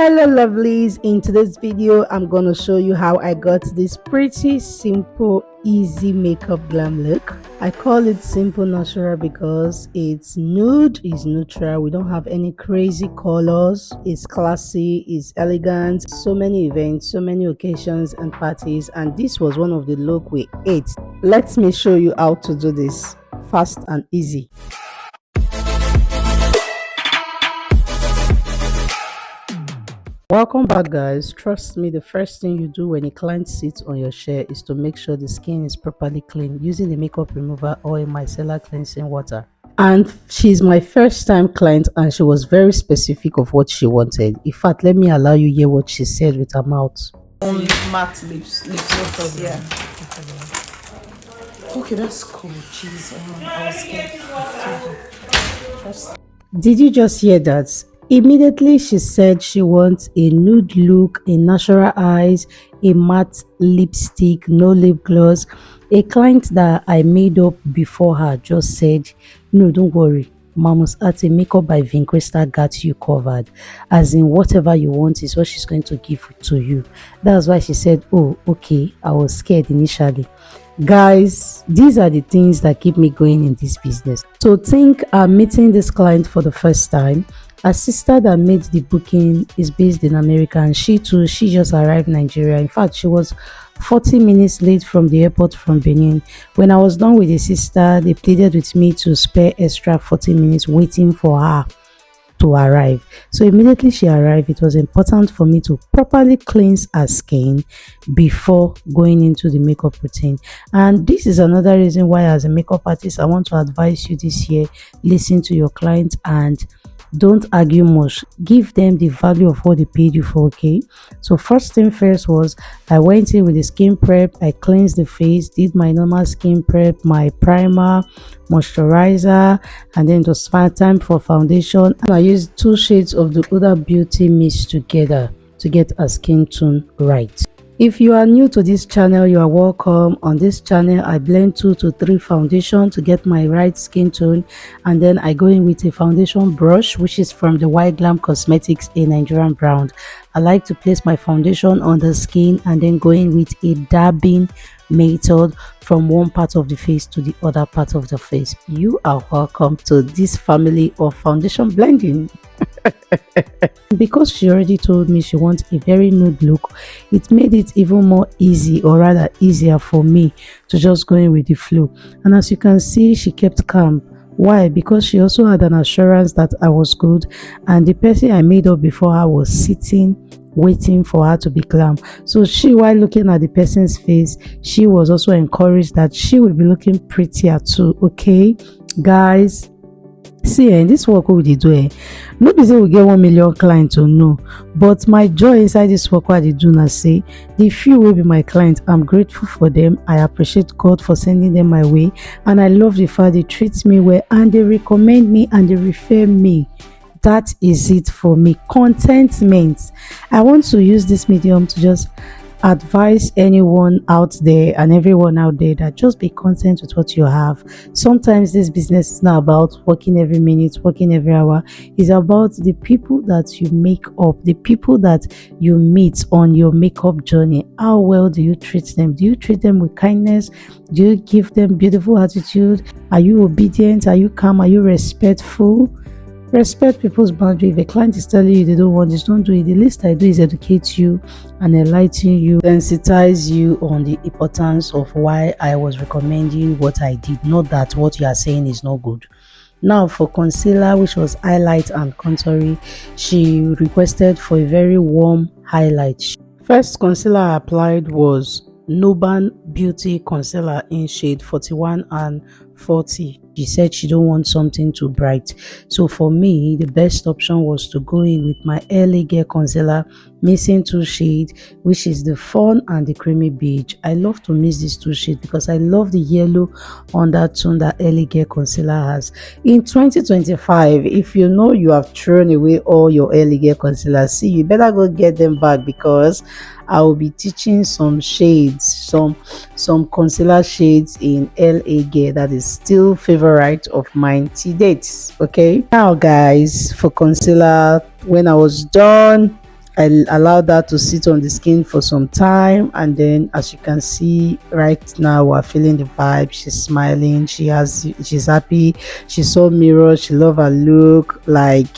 Hello lovelies, in today's video I'm gonna show you how I got this pretty simple easy makeup glam look. I call it simple natural because it's nude, it's neutral, we don't have any crazy colors, it's classy, it's elegant, so many events, so many occasions and parties, and this was one of the look we ate. Let me show you how to do this fast and easy. Welcome back guys. Trust me, the first thing you do when a client sits on your chair is to make sure the skin is properly clean using a makeup remover or a micellar cleansing water. And she's my first time client and she was very specific of what she wanted. In fact, let me allow you hear what she said with her mouth. Only matte lips. Yeah. Okay, that's cool. Jeez, I was scared. Did you just hear that? Immediately she said she wants a nude look, a natural eyes, a matte lipstick, no lip gloss. A client that I made up before her just said, no, don't worry, Mama's Ate makeup by Vincrista got you covered. As in whatever you want is what she's going to give to you. That's why she said, oh, okay, I was scared initially. Guys, these are the things that keep me going in this business. So think I'm meeting this client for the first time. Her sister that made the booking is based in America and she just arrived in Nigeria. In fact, she was 40 minutes late from the airport from Benin. When I was done with the sister, they pleaded with me to spare extra 40 minutes waiting for her to arrive. So immediately she arrived, it was important for me to properly cleanse her skin before going into the makeup routine. And this is another reason why as a makeup artist I want to advise you this year, listen to your clients and don't argue much. Give them the value of what they paid you for. Okay, so first thing first was I went in with the skin prep. I cleansed the face, did my normal skin prep, my primer, moisturizer, and then it was time for foundation. And I used 2 shades of the Huda Beauty mixed together to get a skin tone right. If you are new to this channel, you are welcome. On this channel I blend 2 to 3 foundation to get my right skin tone, and then I go in with a foundation brush which is from the white Glam Cosmetics, a Nigerian brand. I like to place my foundation on the skin and then go in with a dabbing method from one part of the face to the other part of the face. You are welcome to this family of foundation blending. Because she already told me she wants a very nude look, it made it even more easy, or rather easier for me to just go in with the flow. And as you can see, she kept calm. Why? Because she also had an assurance that I was good and the person I made up before her was sitting waiting for her to be glam. So she, while looking at the person's face, she was also encouraged that she will be looking prettier too. Okay guys, see this work we dey do, no be say we get 1 million clients or no, but my joy inside this work what I dey do na say the few will be my clients, I'm grateful for them. I appreciate God for sending them my way, and I love the fact they treat me well and they recommend me and they refer me. That is it for me. Contentment. I want to use this medium to just advise anyone out there and everyone out there that just be content with what you have. Sometimes this business is not about working every minute, working every hour. It's about the people that you make up, the people that you meet on your makeup journey. How well do you treat them? Do you treat them with kindness? Do you give them beautiful attitude? Are you obedient? Are you calm? Are you respectful? Respect people's boundary. If a client is telling you they don't want this, don't do it. The least I do is educate you and enlighten you, sensitize you on the importance of why I was recommending what I did, not that what you are saying is not good. Now for concealer, which was highlight and contouring, she requested for a very warm highlight. First concealer I applied was Nuban Beauty Concealer in shade 41 and 40. She said she don't want something too bright, so for me the best option was to go in with my early girl concealer mixing 2 shades, which is the fawn and the creamy beige. I love to mix these 2 shades because I love the yellow undertone that early girl concealer has. In 2025, if you know you have thrown away all your early girl concealer, see, you better go get them back because I will be teaching some shades, some concealer shades in LA Gear that is still favorite of mine to date. Okay, now guys, for concealer, when I was done, I allowed that to sit on the skin for some time, and then as you can see right now, we're feeling the vibe. She's smiling, she's happy, she saw mirror, she love her look, like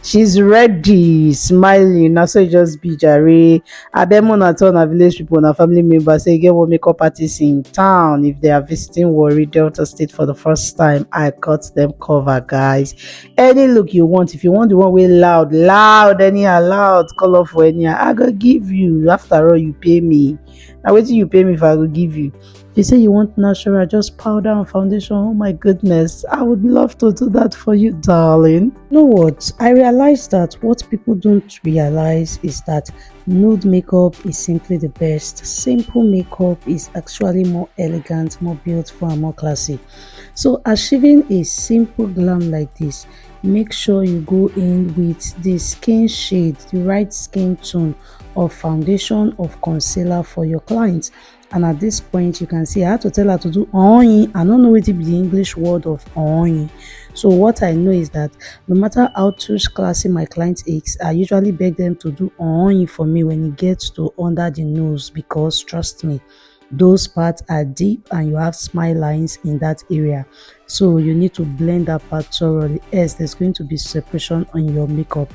she's ready, smiling. Now so it just be jare. Abemo na tell na village people, na family members say get one makeup artist in town. If they are visiting Warri, Delta State for the first time, I cut them cover, guys. Any look you want, if you want the one way loud, anyhow loud, colorful anyhow, I go give you. After all, you pay me. Now wait till you pay me if I go give you. If you say you want natural, just powder and foundation, oh my goodness, I would love to do that for you, darling. You know what? I realized that what people don't realize is that nude makeup is simply the best. Simple makeup is actually more elegant, more beautiful, and more classy. So achieving a simple glam like this, make sure you go in with the skin shade, the right skin tone of foundation, of concealer for your clients. And at this point, you can see I had to tell her to do on. I don't know what to be the English word of on. So what I know is that no matter how touch classy my client is, I usually beg them to do on for me when it gets to under the nose, because trust me, those parts are deep and you have smile lines in that area. So you need to blend that part thoroughly, else there's going to be separation on your makeup.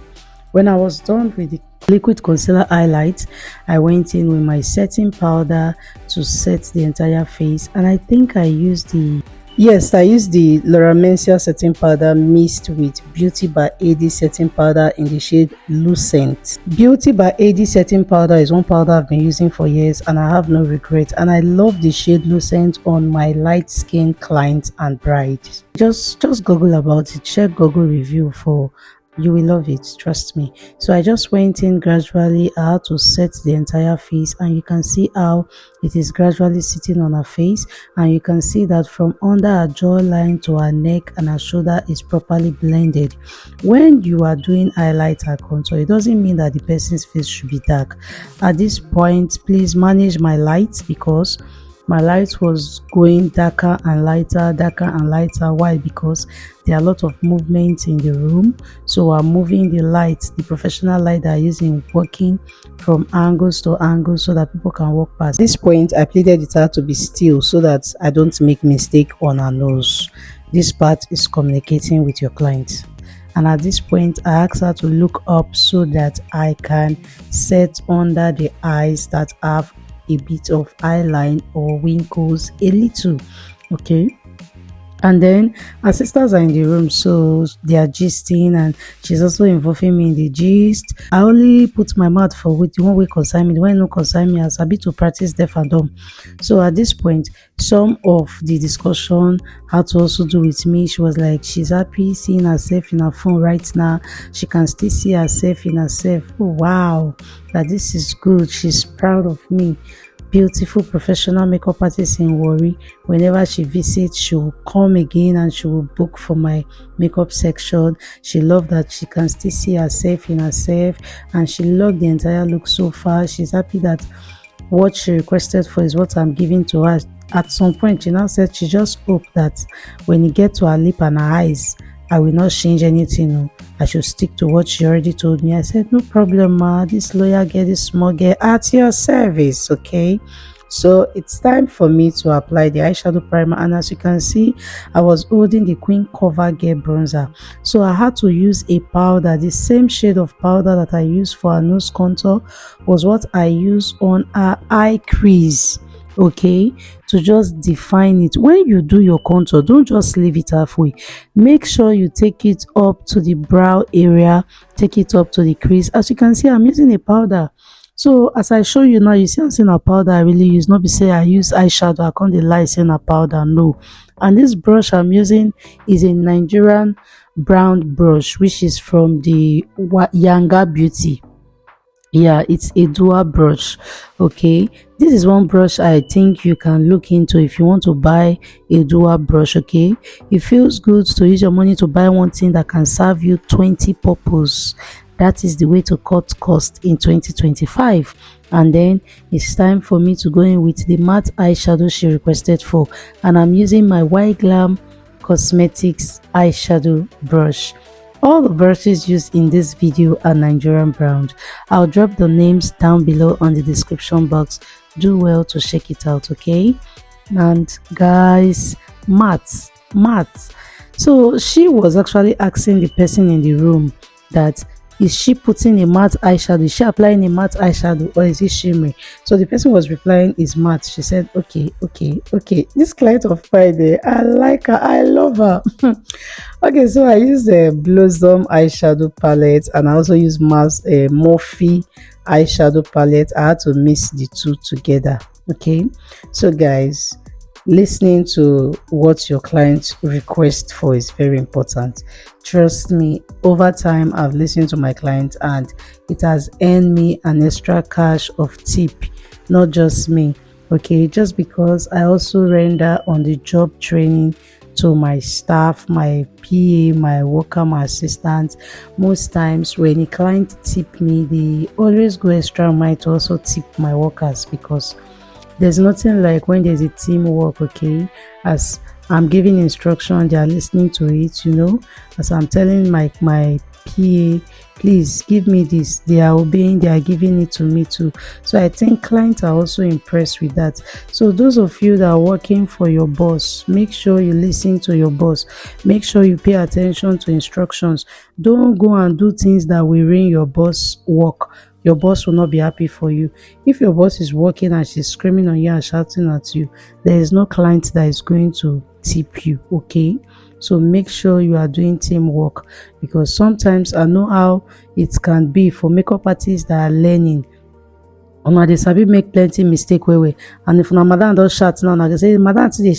When I was done with the liquid concealer highlight, I went in with my setting powder to set the entire face, and I think I used the Laura Mercier setting powder mixed with Beauty by AD setting powder in the shade Lucent. Beauty by AD setting powder is one powder I've been using for years and I have no regret, and I love the shade Lucent on my light skin clients and brides. Just Google about it, check Google review for you will love it, trust me. So I just went in gradually. I had to set the entire face, and you can see how it is gradually sitting on her face, and you can see that from under her jawline to her neck and her shoulder is properly blended. When you are doing highlighter contour, it doesn't mean that the person's face should be dark. At this point, please manage my lights, because my light was going darker and lighter. Why? Because there are a lot of movement in the room, so I'm moving the light, the professional light that I use in working, from angles to angles so that people can walk past. At this point, I pleaded with her to be still so that I don't make mistake on her nose. This part is communicating with your client. And at this point, I asked her to look up so that I can set under the eyes that have a bit of eyeline or wrinkles, a little, okay. And then our sisters are in the room, so they are gisting, and she's also involving me in the gist. I only put my mouth for with the one way concern me, the one no concern me, as a bit to practice deaf and dumb. So at this point, some of the discussion had to also do with me. She was like, she's happy seeing herself in her phone right now. She can still see herself in herself. Oh wow, that this is good. She's proud of me. Beautiful professional makeup artist in Warri. Whenever she visits, she will come again and she will book for my makeup section. She loved that she can still see herself in herself, and she loved the entire look so far. She's happy that what she requested for is what I'm giving to her. At some point, she now said she just hoped that when it gets to her lip and her eyes, I will not change anything. No, I should stick to what she already told me. I said, no problem, ma. This lawyer girl, this small girl, at your service, okay? So it's time for me to apply the eyeshadow primer, and as you can see, I was holding the Queen Cover Girl bronzer, so I had to use a powder. The same shade of powder that I used for her nose contour was what I used on her eye crease, okay, to just define it. When you do your contour, don't just leave it halfway. Make sure you take it up to the brow area, take it up to the crease. As you can see, I'm using a powder. So as I show you now, you see I'm saying a powder I really use, not be say I use eyeshadow, I can't lie saying a powder, no. And this brush I'm using is a Nigerian brown brush, which is from the Yanga Beauty. Yeah, it's a dual brush, okay. This is one brush I think you can look into if you want to buy a dual brush, okay. It feels good to use your money to buy one thing that can serve you 20 purposes. That is the way to cut cost in 2025. And then it's time for me to go in with the matte eyeshadow she requested for, and I'm using my Glam Cosmetics eyeshadow brush. All the brushes used in this video are Nigerian brand. I'll drop the names down below on the description box. Do well to check it out, okay? And guys, maths. So she was actually asking the person in the room that, is she putting a matte eyeshadow? Is she applying a matte eyeshadow, or is it shimmery? So the person was replying, is matte. She said, okay. This client of Friday, I like her, I love her. Okay, so I use the Blossom eyeshadow palette, and I also use Morphe eyeshadow palette. I had to mix the two together. Okay, so guys, listening to what your client requests for is very important. Trust me, over time I've listened to my clients and it has earned me an extra cash of tip, not just me. Okay, just because I also render on the job training to my staff, my PA, my worker, my assistant. Most times when a client tip me, they always go extra mile to also tip my workers, because there's nothing like when there's a teamwork. Okay, as I'm giving instruction, they are listening to it, as I'm telling my PA, please give me this, they are obeying, they are giving it to me too. So I think clients are also impressed with that. So those of you that are working for your boss, make sure you listen to your boss, make sure you pay attention to instructions. Don't go and do things that will ruin your boss work. Your boss will not be happy for you. If your boss is working and she's screaming on you and shouting at you, there is no client that is going to tip you. Okay, so make sure you are doing teamwork, because sometimes I know how it can be for makeup artists that are learning. Una dey sabi make plenty mistake wey, and if una madam don shout now, una go say madam too dey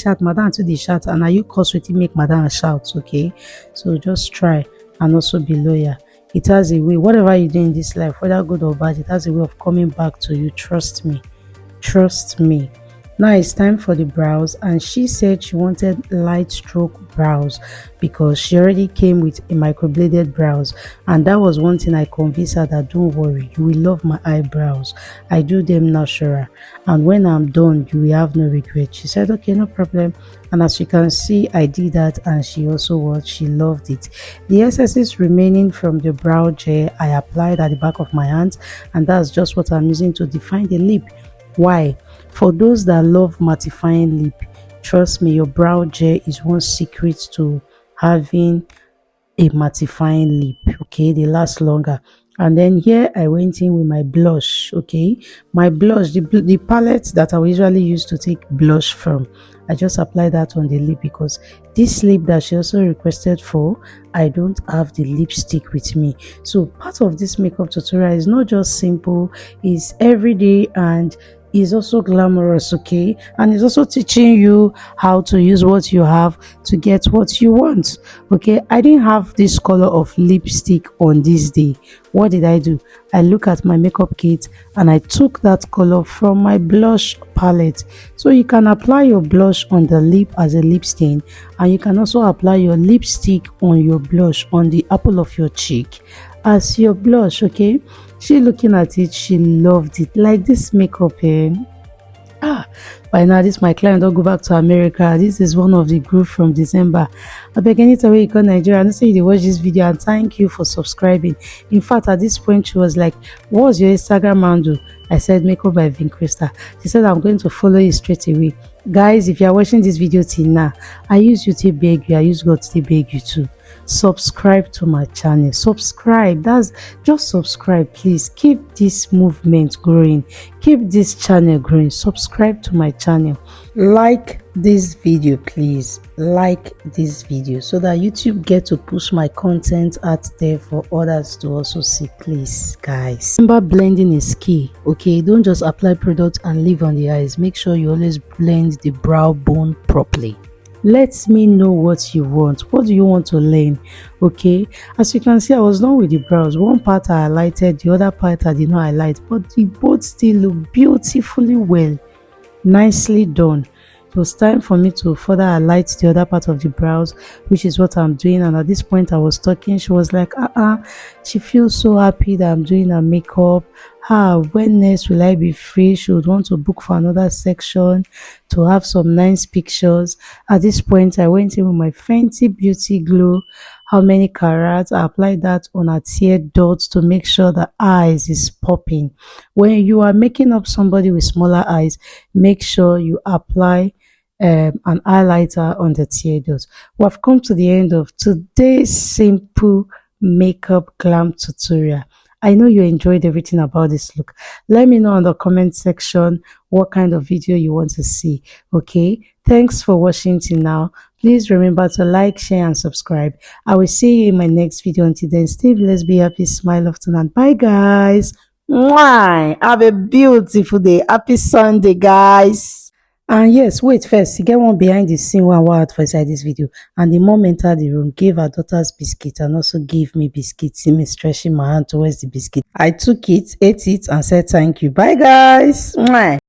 shout, and na you cause wetin make madam shout. Okay, so just try and also be loyal. It has a way, whatever you do in this life, whether good or bad, it has a way of coming back to you. Trust me. Now it's time for the brows, and she said she wanted light stroke brows because she already came with a microbladed brows, and that was one thing I convinced her that don't worry, you will love my eyebrows. I do them natural, and when I'm done you will have no regret. She said okay, no problem, and as you can see I did that, and she also she loved it. The excesses remaining from the brow gel I applied at the back of my hands, and that's just what I'm using to define the lip. Why? For those that love mattifying lip, trust me, your brow gel is one secret to having a mattifying lip. Okay, they last longer. And then here I went in with my blush. Okay, my blush, the palette that I usually use to take blush from, I just applied that on the lip, because this lip that she also requested for, I don't have the lipstick with me. So part of this makeup tutorial is not just simple, it's everyday, and is also glamorous. Okay, and it's also teaching you how to use what you have to get what you want. Okay, I didn't have this color of lipstick on this day. What did I do? I look at my makeup kit and I took that color from my blush palette. So you can apply your blush on the lip as a lip stain, and you can also apply your lipstick on your blush on the apple of your cheek as your blush. Okay, she looking at it, she loved it. Like this makeup, by now this my client don't go back to America. This is one of the group from December. I beg anytime you come Nigeria, and say you watch this video, and thank you for subscribing. In fact, at this point she was like, what's your Instagram handle? I said makeup by Vinkrista. She said I'm going to follow you straight away. Guys, if you are watching this video till now, I use you to beg you, I use God to beg you too. Subscribe to my channel. Subscribe. That's just subscribe, please. Keep this movement growing, keep this channel growing. Subscribe to my channel. Like this video, please. Like this video so that YouTube get to push my content out there for others to also see. Please, guys, remember, blending is key. Okay, don't just apply product and leave on the eyes. Make sure you always blend the brow bone properly. Let me know what you want. What do you want to learn? Okay, as you can see, I was done with the brows. One part I highlighted, the other part I did not highlight, but they both still look beautifully well. Nicely done. It was time for me to further highlight the other part of the brows, which is what I'm doing. And at this point I was talking, she was like, she feels so happy that I'm doing her makeup. When next will I be free? She would want to book for another section to have some nice pictures. At this point I went in with my Fenty Beauty Glow how many carats. I applied that on her tear dots to make sure the eyes is popping. When you are making up somebody with smaller eyes, make sure you apply an highlighter on the tear dots. We have come to the end of today's simple makeup glam tutorial. I know you enjoyed everything about this look. Let me know in the comment section what kind of video you want to see. Okay, thanks for watching till now. Please remember to like, share and subscribe. I will see you in my next video. Until then, stay blessed, be happy, smile often, and bye guys. Mwah! Have a beautiful day. Happy Sunday guys. And yes, wait first, you get one behind the scene one word for inside this video. And the mom entered the room, gave her daughter's biscuit and also gave me biscuit. See me stretching my hand towards the biscuit. I took it, ate it and said thank you. Bye guys. Mwah.